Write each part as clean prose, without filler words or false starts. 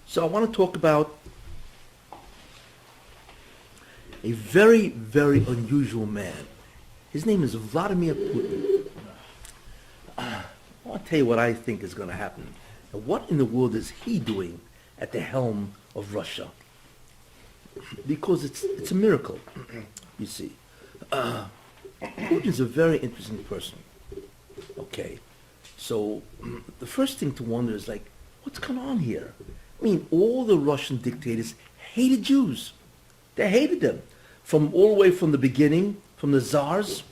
So I want to talk about a very, very unusual man. His name is Vladimir Putin. I want to tell you what I think is going to happen. And what in the world is he doing at the helm of Russia? Because it's a miracle, you see. Putin's a very interesting person. Okay, so the first thing to wonder is like, what's going on here? I mean, all the Russian dictators hated Jews. They hated them. From all the way from the beginning, from the czars,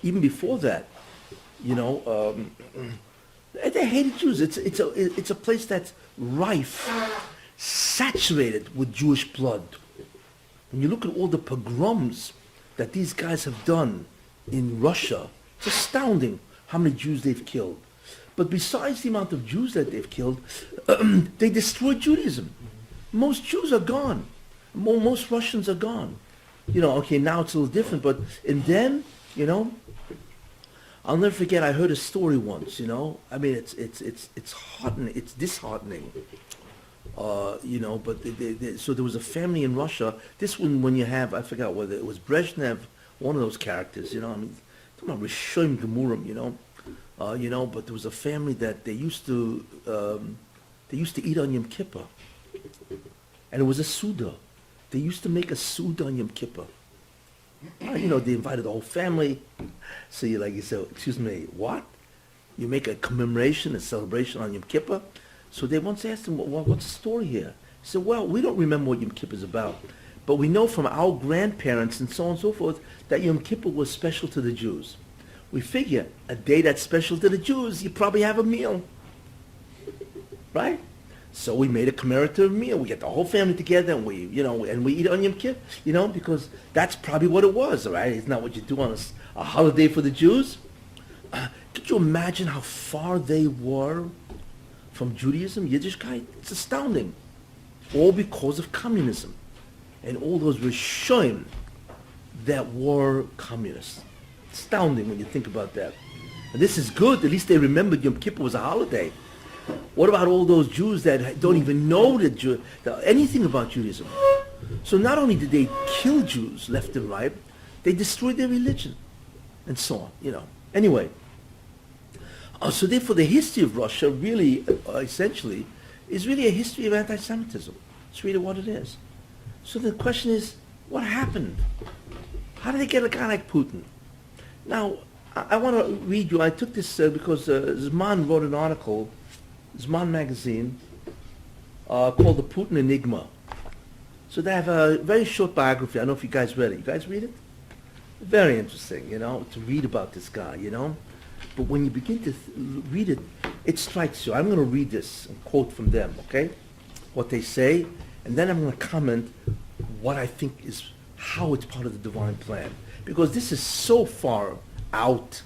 even before that, you know, they hated Jews. It's a place that's rife, saturated with Jewish blood. When you look at all the pogroms that these guys have done in Russia, it's astounding how many Jews they've killed. But besides the amount of Jews that they've killed, they destroyed Judaism. Most Jews are gone. Most Russians are gone. You know, okay, now it's a little different, but in them, you know, I'll never forget, I heard a story once, you know. I mean, it's heartening, it's disheartening. You know, but so there was a family in Russia. This one, when you have, I forgot whether it was Brezhnev, one of those characters, you know. I mean, talking about Rishonim Gemurim, you know, but there was a family that they used to eat on Yom Kippur, and it was a Suda. They used to make a Suda on Yom Kippur. You know, they invited the whole family. So you say, excuse me, what? You make a commemoration, a celebration on Yom Kippur? So they once asked him, well, what's the story here? He said, well, we don't remember what Yom Kippur is about, but we know from our grandparents and so on and so forth that Yom Kippur was special to the Jews. We figure a day that's special to the Jews, you probably have a meal, right? So we made a commemorative meal. We get the whole family together and we eat on Yom Kippur, you know, because that's probably what it was, all right? It's not what you do on a holiday for the Jews. Could you imagine how far they were from Judaism, Yiddishkeit? It's astounding. All because of communism and all those Rishonim that were communists. Astounding when you think about that. And this is good. At least they remembered Yom Kippur was a holiday. What about all those Jews that don't even know anything about Judaism? So not only did they kill Jews left and right, they destroyed their religion and so on, you know. Anyway, so therefore the history of Russia really, essentially, is really a history of anti-Semitism. It's really what it is. So the question is, what happened? How did they get a guy like Putin? Now, I want to read you, I took this because Zman wrote an article, Zman magazine, called The Putin Enigma. So they have a very short biography. I don't know if you guys read it. You guys read it? Very interesting, you know, to read about this guy, you know. But when you begin to read it, it strikes you. I'm going to read this and quote from them, okay? What they say, and then I'm going to comment what I think is how it's part of the divine plan. Because this is so far out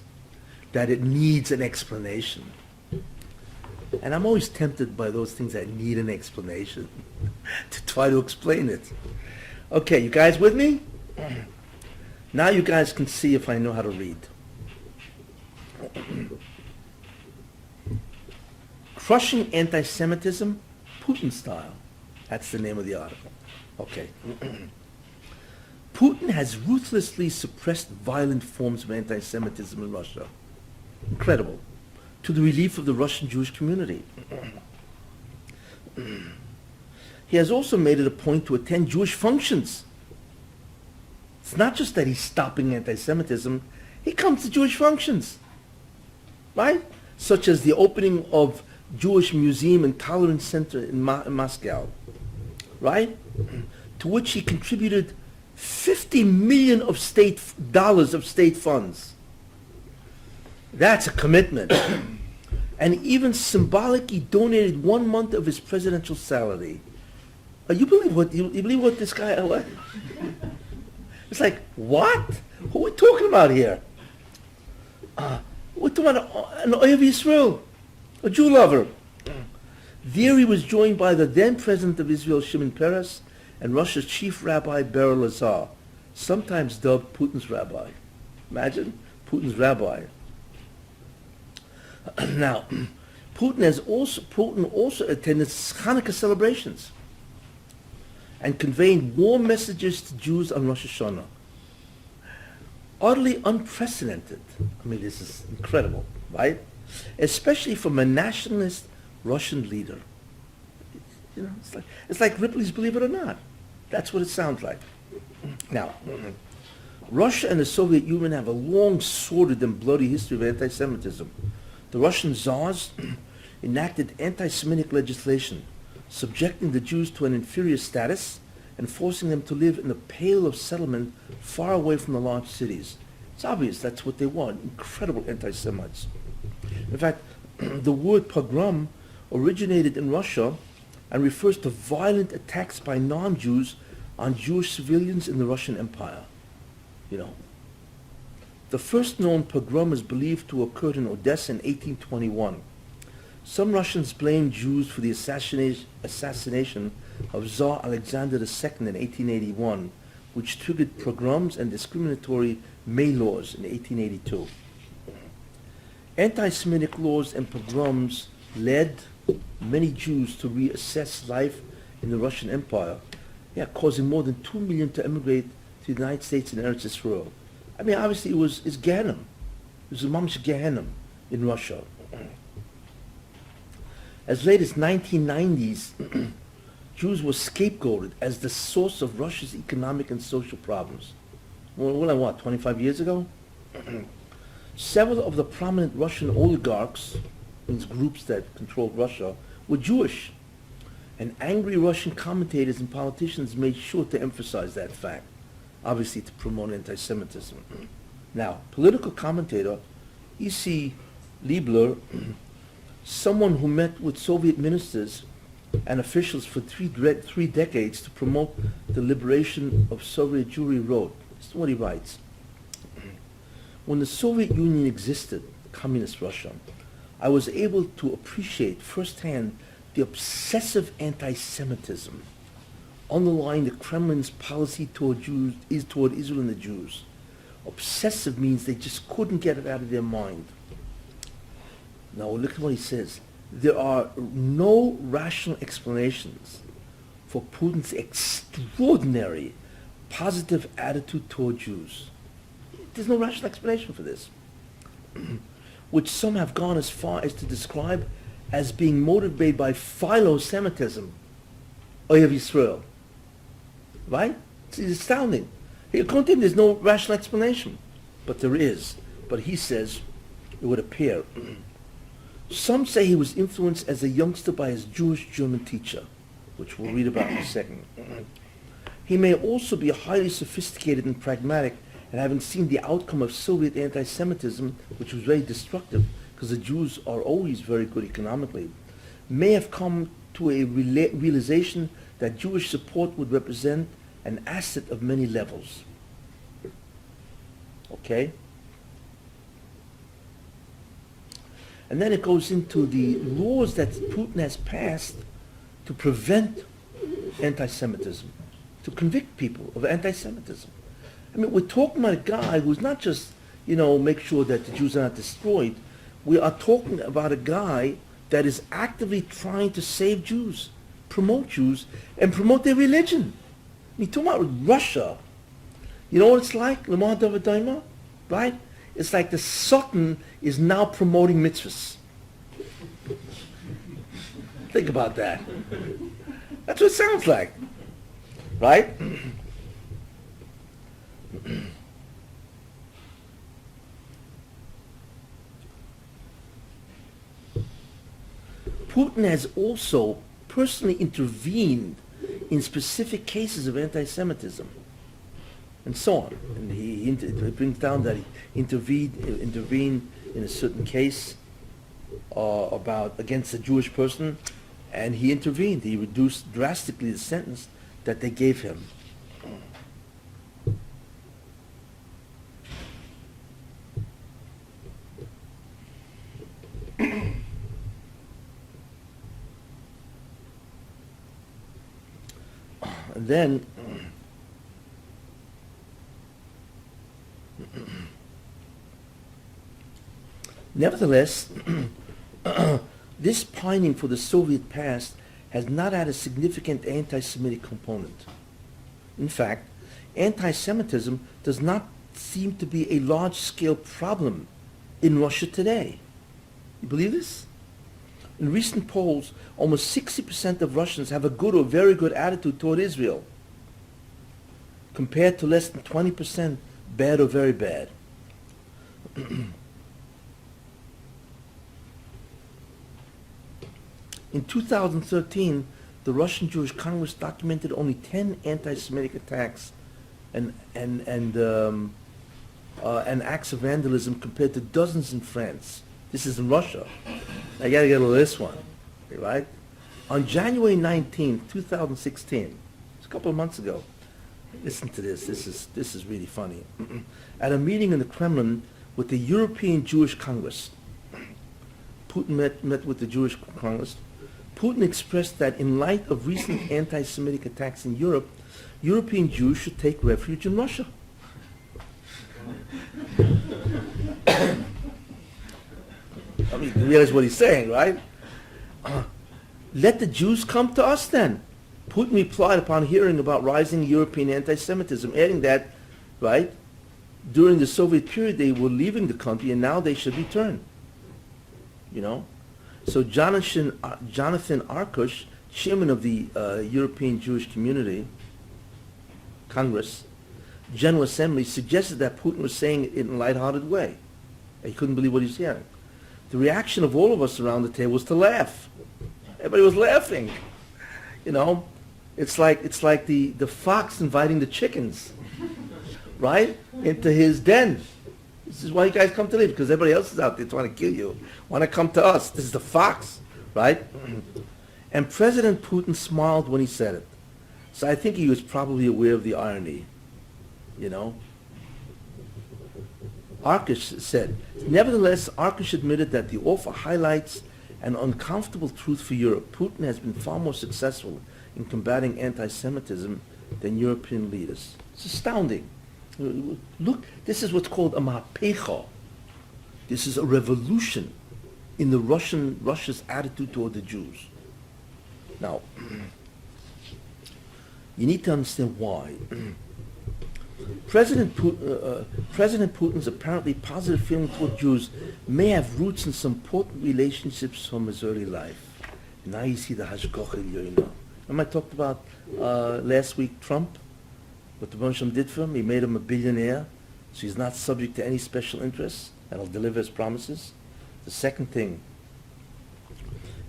that it needs an explanation. And I'm always tempted by those things that need an explanation to try to explain it. Okay, you guys with me? Now you guys can see if I know how to read. Crushing Anti-Semitism, Putin Style. That's the name of the article. Okay. Putin has ruthlessly suppressed violent forms of anti-Semitism in Russia. Incredible. To the relief of the Russian Jewish community. He has also made it a point to attend Jewish functions. It's not just that he's stopping anti-Semitism, he comes to Jewish functions, right? Such as the opening of Jewish Museum and Tolerance Center in Moscow, right? To which he contributed $50 million of state funds. That's a commitment. And even symbolically donated 1 month of his presidential salary. You believe what this guy elected? It's like, what? Who are we talking about here? We're talking about an Oyev Yisrael, a Jew lover. There he was joined by the then president of Israel, Shimon Peres, and Russia's chief rabbi, Ber Lazar, sometimes dubbed Putin's rabbi. Imagine, Putin's rabbi. Now, Putin also attended Hanukkah celebrations and conveying warm messages to Jews on Rosh Hashanah. Utterly unprecedented. I mean, this is incredible, right? Especially from a nationalist Russian leader. You know, it's like Ripley's Believe It or Not. That's what it sounds like. Now, Russia and the Soviet Union have a long, sordid and bloody history of anti-Semitism. The Russian Tsars enacted anti-Semitic legislation, subjecting the Jews to an inferior status and forcing them to live in the Pale of Settlement far away from the large cities. It's obvious that's what they want, incredible anti-Semites. In fact, the word pogrom originated in Russia and refers to violent attacks by non-Jews on Jewish civilians in the Russian Empire. You know, the first known pogrom is believed to have occurred in Odessa in 1821. Some Russians blame Jews for the assassination of Tsar Alexander II in 1881, which triggered pogroms and discriminatory May laws in 1882. Anti-Semitic laws and pogroms led many Jews to reassess life in the Russian Empire, causing more than 2 million to emigrate to the United States and Eretz Israel. I mean, obviously it's Gehenna. It was a Mamish Gehenna in Russia. As late as 1990s, Jews were scapegoated as the source of Russia's economic and social problems. Well, 25 years ago? Several of the prominent Russian oligarchs, these groups that controlled Russia, were Jewish. And angry Russian commentators and politicians made sure to emphasize that fact, obviously to promote anti-Semitism. Now, political commentator E.C. Liebler, someone who met with Soviet ministers and officials for three decades to promote the liberation of Soviet Jewry, wrote, this is what he writes: when the Soviet Union existed, communist Russia, I was able to appreciate firsthand the obsessive anti-Semitism underlying the Kremlin's policy toward Israel and the Jews. Obsessive means they just couldn't get it out of their mind. Now look at what he says. There are no rational explanations for Putin's extraordinary positive attitude toward Jews. There's no rational explanation for this, which some have gone as far as to describe as being motivated by philo-Semitism, Oyev Yisrael. Right? It's astounding. According to him, there's no rational explanation. But there is. But he says, it would appear. Some say he was influenced as a youngster by his Jewish German teacher, which we'll read about in a second. He may also be highly sophisticated and pragmatic, and having seen the outcome of Soviet anti-Semitism, which was very destructive, because the Jews are always very good economically, may have come to a realization that Jewish support would represent an asset of many levels. Okay? And then it goes into the laws that Putin has passed to prevent anti-Semitism, to convict people of anti-Semitism. I mean, we're talking about a guy who's not just, make sure that the Jews are not destroyed. We are talking about a guy that is actively trying to save Jews, promote Jews, and promote their religion. I mean, talking about Russia, you know what it's like? Lamar David Daima, right? It's like the Sultan is now promoting mitzvahs. Think about that. That's what it sounds like, right? Putin has also personally intervened in specific cases of anti-Semitism, and so on. And he brings down that he intervened in a certain case against a Jewish person, and he intervened. He reduced drastically the sentence that they gave him. And then nevertheless, This pining for the Soviet past has not had a significant anti-Semitic component. In fact, anti-Semitism does not seem to be a large-scale problem in Russia today. You believe this? In recent polls, almost 60% of Russians have a good or very good attitude toward Israel, compared to less than 20% bad or very bad. In 2013, the Russian Jewish Congress documented only 10 anti-Semitic attacks and acts of vandalism compared to dozens in France. This is in Russia. I got to get to this one, right? On January 19, 2016, it's a couple of months ago. Listen to this. This is really funny. At a meeting in the Kremlin with the European Jewish Congress, Putin met with the Jewish Congress. Putin expressed that in light of recent anti-Semitic attacks in Europe, European Jews should take refuge in Russia. I mean, you realize what he's saying, right? Let the Jews come to us then. Putin replied upon hearing about rising European anti-Semitism, adding that, right, during the Soviet period they were leaving the country and now they should return. You know? So Jonathan Arkush, chairman of the European Jewish Community Congress General Assembly, suggested that Putin was saying it in a lighthearted way. He couldn't believe what he was hearing. The reaction of all of us around the table was to laugh. Everybody was laughing. You know, it's like the fox inviting the chickens, right, into his den. This is why you guys come to live, because everybody else is out there trying to kill you. Want to come to us. This is the fox, right? And President Putin smiled when he said it. So I think he was probably aware of the irony, you know. Arkush said, nevertheless, Arkush admitted that the offer highlights an uncomfortable truth for Europe. Putin has been far more successful in combating anti-Semitism than European leaders. It's astounding. Look, this is what's called a mapecha. This is a revolution in the Russia's attitude toward the Jews. Now, you need to understand why. President Putin's apparently positive feeling toward Jews may have roots in some important relationships from his early life. Now you see the hashgacha elyono. Remember I talked about last week Trump? What the Rebbe did for him? He made him a billionaire, so he's not subject to any special interests, and he'll deliver his promises. The second thing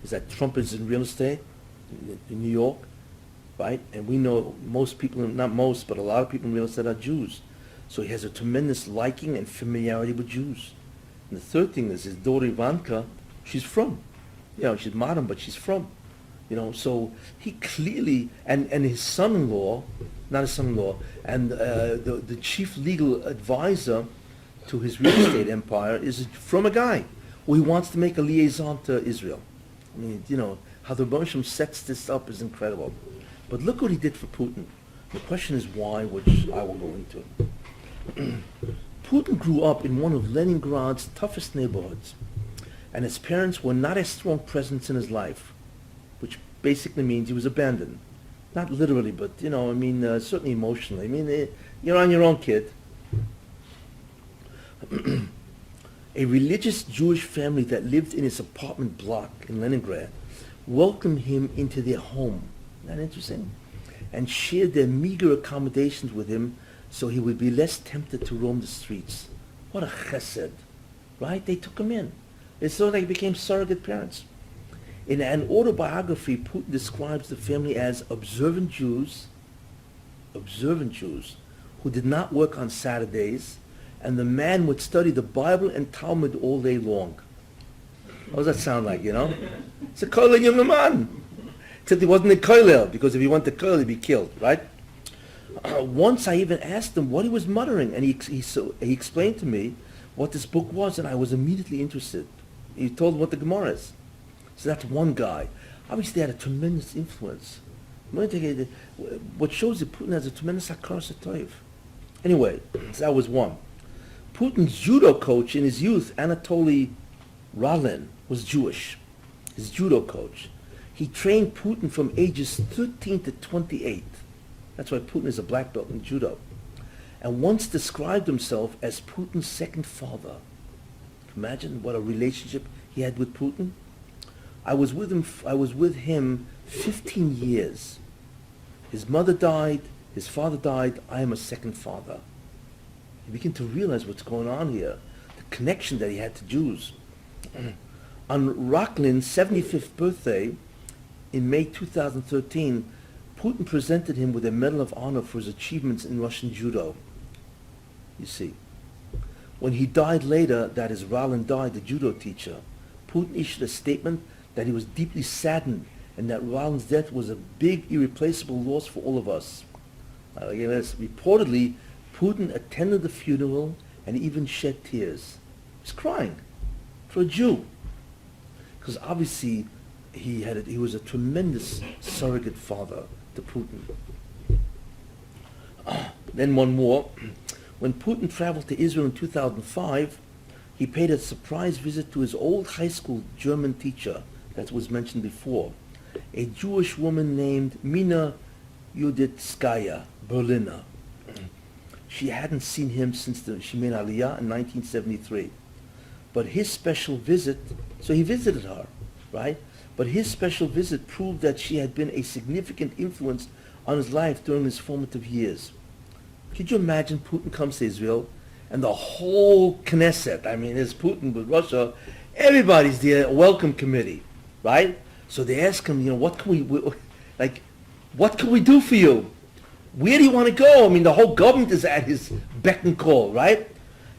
is that Trump is in real estate in New York, right? And we know most people, not most, but a lot of people in real estate are Jews. So he has a tremendous liking and familiarity with Jews. And the third thing is his daughter Ivanka, she's from. You know, she's modern, but she's from. You know, so he clearly, and his son-in-law, not his son-in-law, and the chief legal advisor to his real estate empire is from a guy who he wants to make a liaison to Israel. I mean, you know, how the Rebbe sets this up is incredible. But look what he did for Putin. The question is why, which I will go into. Putin grew up in one of Leningrad's toughest neighborhoods, and his parents were not a strong presence in his life, which basically means he was abandoned. Not literally, but, you know, I mean, certainly emotionally. I mean, you're on your own, kid. A religious Jewish family that lived in his apartment block in Leningrad welcomed him into their home. Isn't that interesting? And shared their meager accommodations with him so he would be less tempted to roam the streets. What a chesed, right? They took him in. It's sort of like he became surrogate parents. In an autobiography, Putin describes the family as observant Jews who did not work on Saturdays, and the man would study the Bible and Talmud all day long. What does that sound like, you know? It's a kollel young man. Except he wasn't a kollel, because if he went to kollel, he'd be killed, right? Once I even asked him what he was muttering, and he explained to me what this book was, and I was immediately interested. He told what the Gemara is. So that's one guy. Obviously, they had a tremendous influence. What shows that Putin has a tremendous hakar satoiv. Anyway, so that was one. Putin's judo coach in his youth, Anatoly Radlin, was Jewish. his judo coach. He trained Putin from ages 13 to 28. That's why Putin is a black belt in judo. And once described himself as Putin's second father. Imagine what a relationship he had with Putin. I was with him 15 years. His mother died, his father died, I am a second father. You begin to realize what's going on here, the connection that he had to Jews. On Rocklin's 75th birthday, in May 2013, Putin presented him with a Medal of Honor for his achievements in Russian judo. You see. When he died later, that is, Ralin died, the judo teacher, Putin issued a statement that he was deeply saddened and that Ralin's death was a big, irreplaceable loss for all of us. Reportedly, Putin attended the funeral and even shed tears. He was crying for a Jew. Because obviously he was a tremendous surrogate father to Putin. Then one more. When Putin traveled to Israel in 2005, he paid a surprise visit to his old high school German teacher that was mentioned before, a Jewish woman named Mina Yuditskaya, Berliner. She hadn't seen him since she made Aliyah in 1973. But his special visit, so he visited her, right? But his special visit proved that she had been a significant influence on his life during his formative years. Could you imagine Putin comes to Israel and the whole Knesset, I mean, there's Putin with Russia, everybody's there, a welcome committee, right? So they ask him, what can we do for you? Where do you want to go? I mean, the whole government is at his beck and call, right?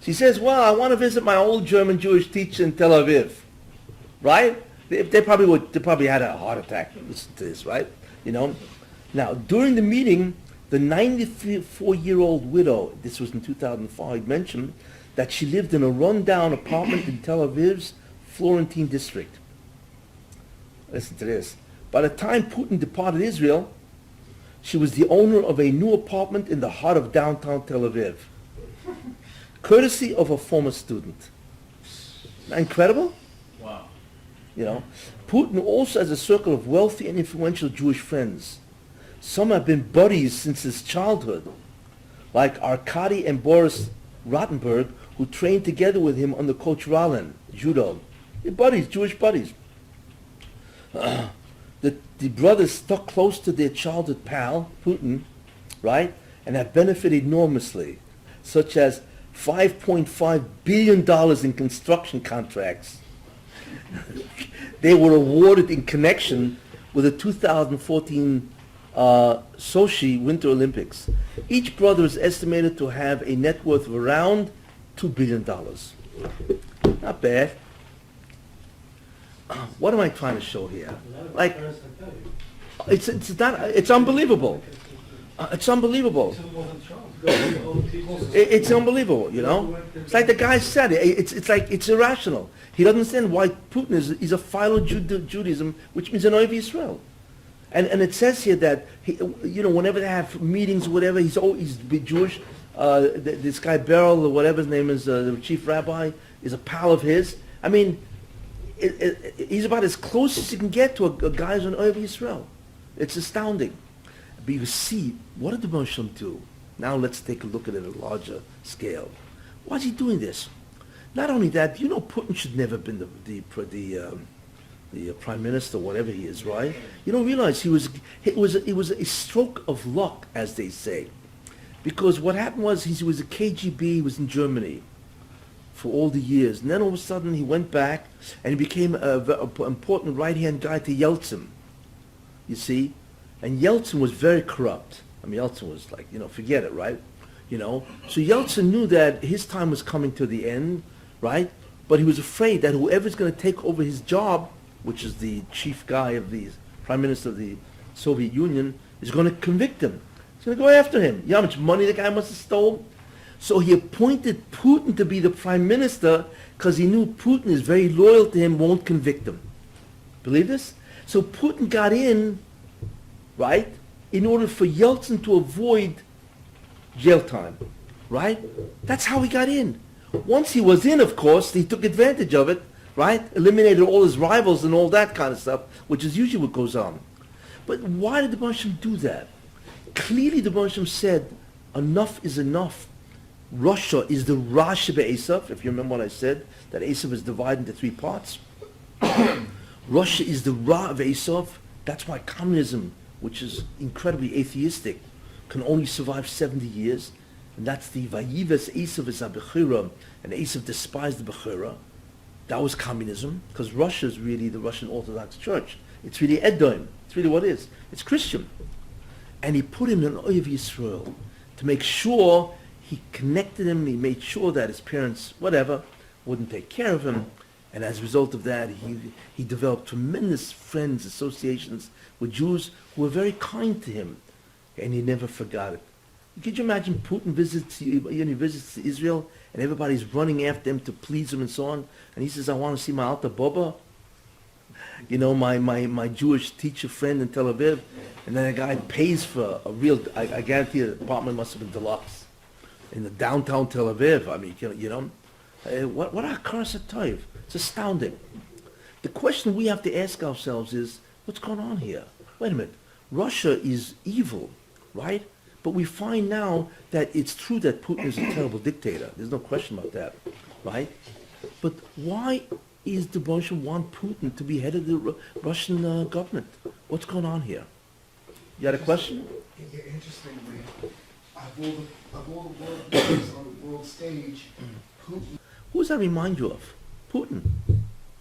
So he says, well, I want to visit my old German Jewish teacher in Tel Aviv, right? They probably had a heart attack. Listen to this, right? Now, during the meeting, the 94-year-old widow, this was in 2005, mentioned that she lived in a run-down apartment in Tel Aviv's Florentine district. Listen to this. By the time Putin departed Israel, she was the owner of a new apartment in the heart of downtown Tel Aviv, courtesy of a former student. Isn't that incredible? Wow. Putin also has a circle of wealthy and influential Jewish friends. Some have been buddies since his childhood, like Arkady and Boris Rottenberg, who trained together with him under Coach Ralin, judo. They're buddies, Jewish buddies. The brothers stuck close to their childhood pal, Putin, right, and have benefited enormously, such as $5.5 billion in construction contracts. They were awarded in connection with the 2014 Sochi Winter Olympics. Each brother is estimated to have a net worth of around $2 billion. Not bad. What am I trying to show here? Like, it's unbelievable. It's unbelievable. It's unbelievable, It's like the guy said, it's like, it's irrational. He doesn't understand why Putin is a philo Judaism, which means an Oiv Yisrael. And it says here that, whenever they have meetings or whatever, he's Jewish. This guy Beryl, or whatever his name is, the chief rabbi, is a pal of his. I mean, he's about as close as you can get to a guy who's an Oiv Yisrael. It's astounding. But you see, what did the Muslim do? Now let's take a look at it at a larger scale. Why is he doing this? Not only that, Putin should never have been the prime minister, whatever he is, right? You don't realize it was a stroke of luck, as they say, because what happened was he was a KGB, he was in Germany for all the years, and then all of a sudden he went back and he became an important right-hand guy to Yeltsin. You see, and Yeltsin was very corrupt. I mean, Yeltsin was like, forget it, right? So Yeltsin knew that his time was coming to the end, right? But he was afraid that whoever's going to take over his job, which is the chief guy of the prime minister of the Soviet Union, is going to convict him. He's going to go after him. You know how much money the guy must have stolen? So he appointed Putin to be the prime minister because he knew Putin is very loyal to him, won't convict him. Believe this? So Putin got in, right, in order for Yeltsin to avoid jail time, right? That's how he got in. Once he was in, of course, he took advantage of it, right? Eliminated all his rivals and all that kind of stuff, which is usually what goes on. But why did the Bansham do that? Clearly the Bansham said, enough is enough. Russia is the Ra Esav, if you remember what I said, that Esav is divided into three parts. Russia is the Ra of Esav. That's why communism, which is incredibly atheistic, can only survive 70 years. And that's the Vayives Esav is Bechira, and Esav despised the Bechira. That was communism, because Russia is really the Russian Orthodox Church. It's really Edom. It's really what it is. It's Christian. And he put him in Oyev Yisrael to make sure he connected him, he made sure that his parents, whatever, wouldn't take care of him. And as a result of that, he developed tremendous friends, associations with Jews who were very kind to him. And he never forgot it. Could you imagine Putin visits Israel and everybody's running after him to please him and so on? And he says, I want to see my Alta Boba, you know, my Jewish teacher friend in Tel Aviv. And then a guy pays for a real, I guarantee the apartment must have been deluxe in the downtown Tel Aviv. I mean, you know, what a curse at Toiv. It's astounding. The question we have to ask ourselves is, what's going on here? Wait a minute. Russia is evil, right? But we find now that it's true that Putin is a terrible dictator. There's no question about that, right? But why is the Russian want Putin to be head of the Russian government? What's going on here? You had a question? Yeah, interestingly, of all the world leaders on the world stage, Putin. Who does that remind you of? Putin.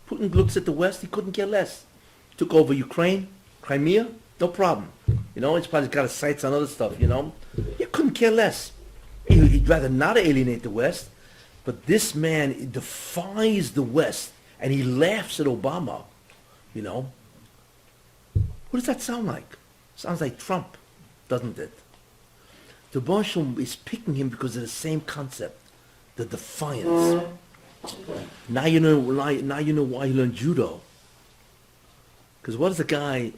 Putin looks at the West, he couldn't care less. Took over Ukraine, Crimea, no problem. You know, he's probably got his sights on other stuff, you know. He couldn't care less. He'd rather not alienate the West. But this man defies the West, and he laughs at Obama, you know. What does that sound like? Sounds like Trump, doesn't it? The Bansham is picking him because of the same concept, the defiance. Now you know why he learned judo. Because what is a guy,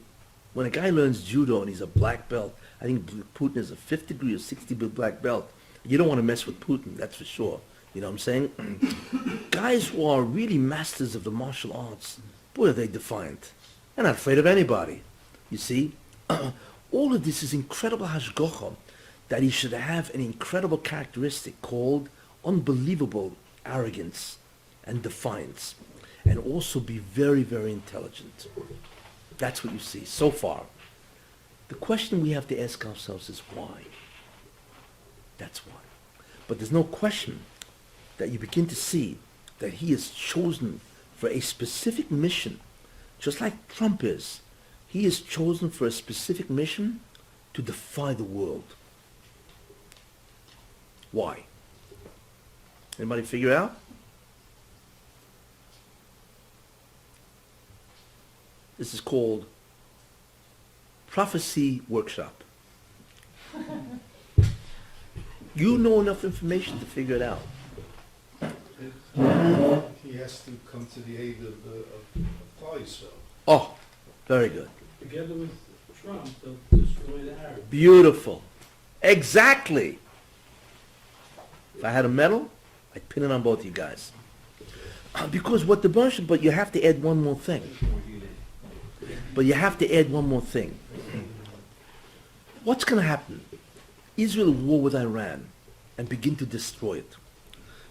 when a guy learns judo and he's a black belt, I think Putin is a 5th degree or 6th degree black belt. You don't want to mess with Putin, that's for sure. You know what I'm saying? Guys who are really masters of the martial arts, boy, are they defiant. They're not afraid of anybody. You see? All of this is incredible hashgacha, that he should have an incredible characteristic called unbelievable arrogance and defiance, and also be very, very intelligent. That's what you see so far. The question we have to ask ourselves is why? That's why. But there's no question that you begin to see that he is chosen for a specific mission, just like Trump is. He is chosen for a specific mission to defy the world. Why? Anybody figure out? This is called Prophecy Workshop. You know enough information to figure it out. He has to come to the aid of Pfizer. Oh, very good. Together with Trump, they'll destroy the Arabs. Beautiful. Exactly. If I had a medal, I'd pin it on both of you guys. Because what the bunch, but you have to add one more thing. But you have to add one more thing. What's going to happen? Israel will war with Iran and begin to destroy it.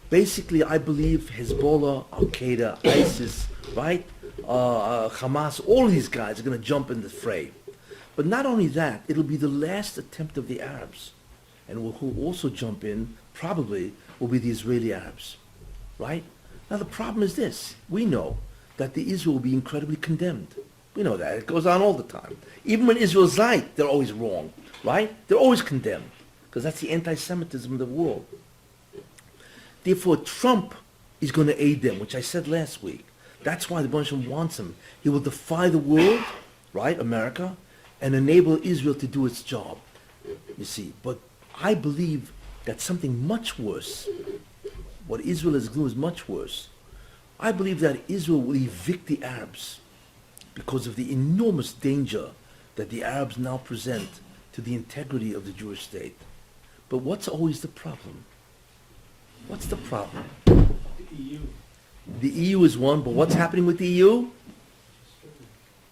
Basically, I believe Hezbollah, Al-Qaeda, ISIS, right? Hamas, all these guys are going to jump in the fray. But not only that, it'll be the last attempt of the Arabs. And who will also jump in, probably, will be the Israeli Arabs, right? Now the problem is this. We know that the Israel will be incredibly condemned. We know that. It goes on all the time. Even when Israel's right, they're always wrong, right? They're always condemned, because that's the anti-Semitism of the world. Therefore, Trump is going to aid them, which I said last week. That's why the bunch of them wants him. He will defy the world, right, America, and enable Israel to do its job, you see. But I believe that something much worse, what Israel is doing is much worse. I believe that Israel will evict the Arabs because of the enormous danger that the Arabs now present to the integrity of the Jewish state. But what's always the problem? What's the problem? The EU. The EU is one, but what's happening with the EU?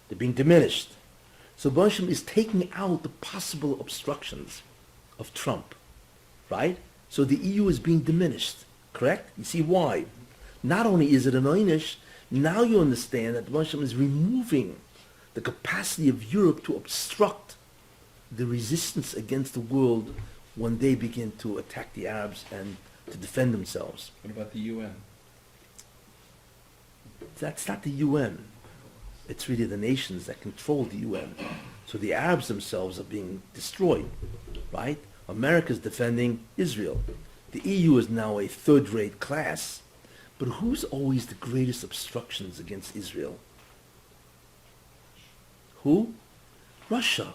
They're being diminished. So Bonsham is taking out the possible obstructions of Trump, right? So the EU is being diminished, correct? You see why? Not only is it an einish, now you understand that Bonsham is removing the capacity of Europe to obstruct the resistance against the world when they begin to attack the Arabs and to defend themselves. What about the UN? That's not the UN. It's really the nations that control the UN. So the Arabs themselves are being destroyed, right? America's defending Israel. The EU is now a third-rate class. But who's always the greatest obstructions against Israel? Who? Russia.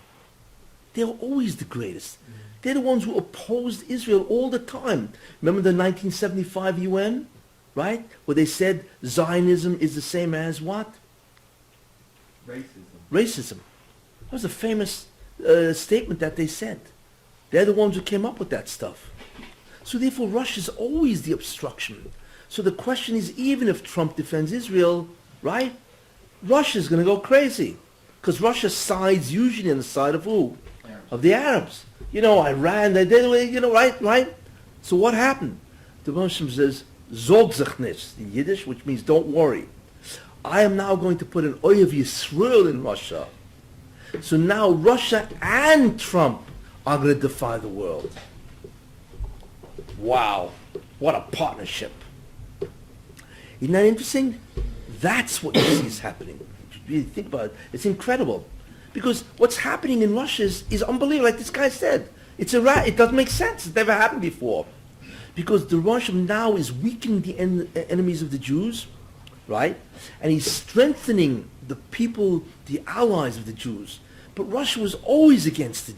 They're always the greatest. They're the ones who opposed Israel all the time. Remember the 1975 UN, right? Where they said Zionism is the same as what? Racism. That was a famous statement that they said. They're the ones who came up with that stuff. So therefore Russia's always the obstruction. So the question is, even if Trump defends Israel, right? Russia's going to go crazy. Because Russia sides usually on the side of who? Of the Arabs. You know, Iran, they did, you know, right? So what happened? The Muslim says, Zog sich nicht, in Yiddish, which means don't worry. I am now going to put an Oyev Yisrael in Russia. So now Russia and Trump are going to defy the world. Wow. What a partnership. Isn't that interesting? That's what you see is happening. If you really think about it, it's incredible. Because what's happening in Russia is unbelievable. Like this guy said, it doesn't make sense. It's never happened before. Because the Russia now is weakening the enemies of the Jews, right? And he's strengthening the people, the allies of the Jews. But Russia was always against the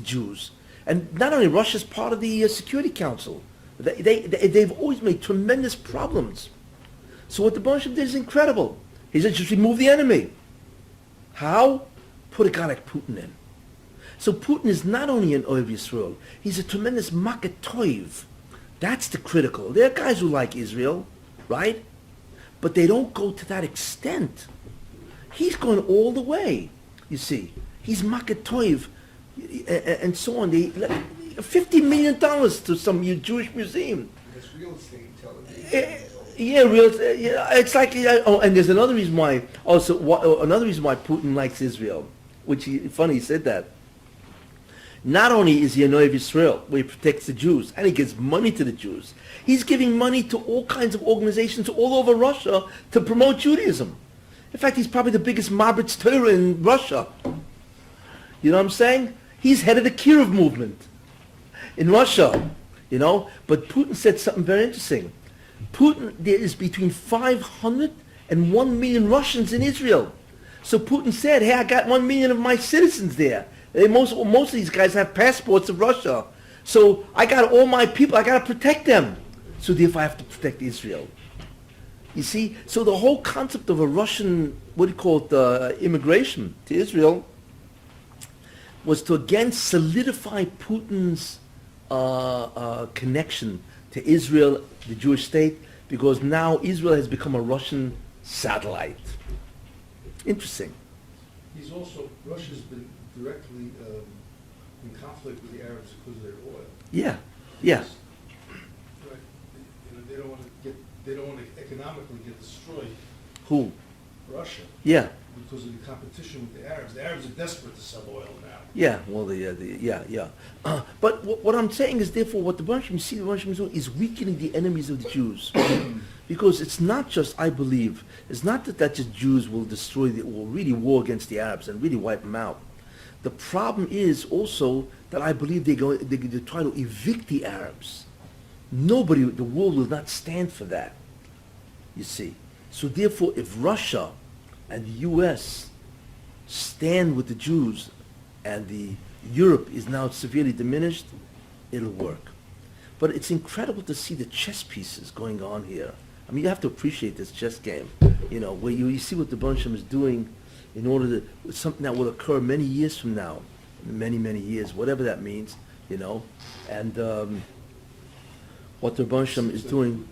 Jews. And not only Russia's part of the Security Council. They've always made tremendous problems. So what the Bolsheviks did is incredible. He said, just remove the enemy. How? Put a guy like Putin in. So Putin is not only an Oyev Yisrael, he's a tremendous maket toiv. That's the critical. There are guys who like Israel, right? But they don't go to that extent. He's going all the way, you see. He's maket toiv, and so on. They $50 million to some Jewish museum. It's real estate television. It's like, and there's another reason why, another reason why Putin likes Israel, which funny he said that. Not only is he an Oyev Yisrael, where he protects the Jews, and he gives money to the Jews, he's giving money to all kinds of organizations all over Russia to promote Judaism. In fact, he's probably the biggest Marbitz Torah in Russia. You know what I'm saying? He's head of the Kirov movement in Russia, you know. But Putin said something very interesting. There is between 500 and 1 million Russians in Israel. So Putin said, hey, I got 1 million of my citizens there. Most of these guys have passports of Russia. So I got all my people, I got to protect them. So therefore I have to protect Israel. You see? So the whole concept of a Russian, immigration to Israel was to again solidify Putin's connection to Israel, the Jewish state, because now Israel has become a Russian satellite. Interesting. Russia's been directly in conflict with the Arabs because of their oil. Yeah. Right. They don't want to economically get destroyed. Who? Russia. Yeah. Because of the competition with the Arabs. The Arabs are desperate to sell oil now. Yeah, well, but what I'm saying is, therefore, what the Russians doing is weakening the enemies of the Jews. Because it's not just, I believe, it's not that just Jews will will really war against the Arabs and really wipe them out. The problem is also that I believe they try to evict the Arabs. Nobody, the world will not stand for that, you see. So therefore, if Russia and the U.S. stand with the Jews and the Europe is now severely diminished, it'll work. But it's incredible to see the chess pieces going on here. I mean, you have to appreciate this chess game, you know, where you see what the Bonsham is doing in order to, something that will occur many years from now, many years, whatever that means, you know. And what the Rebbe Shem is doing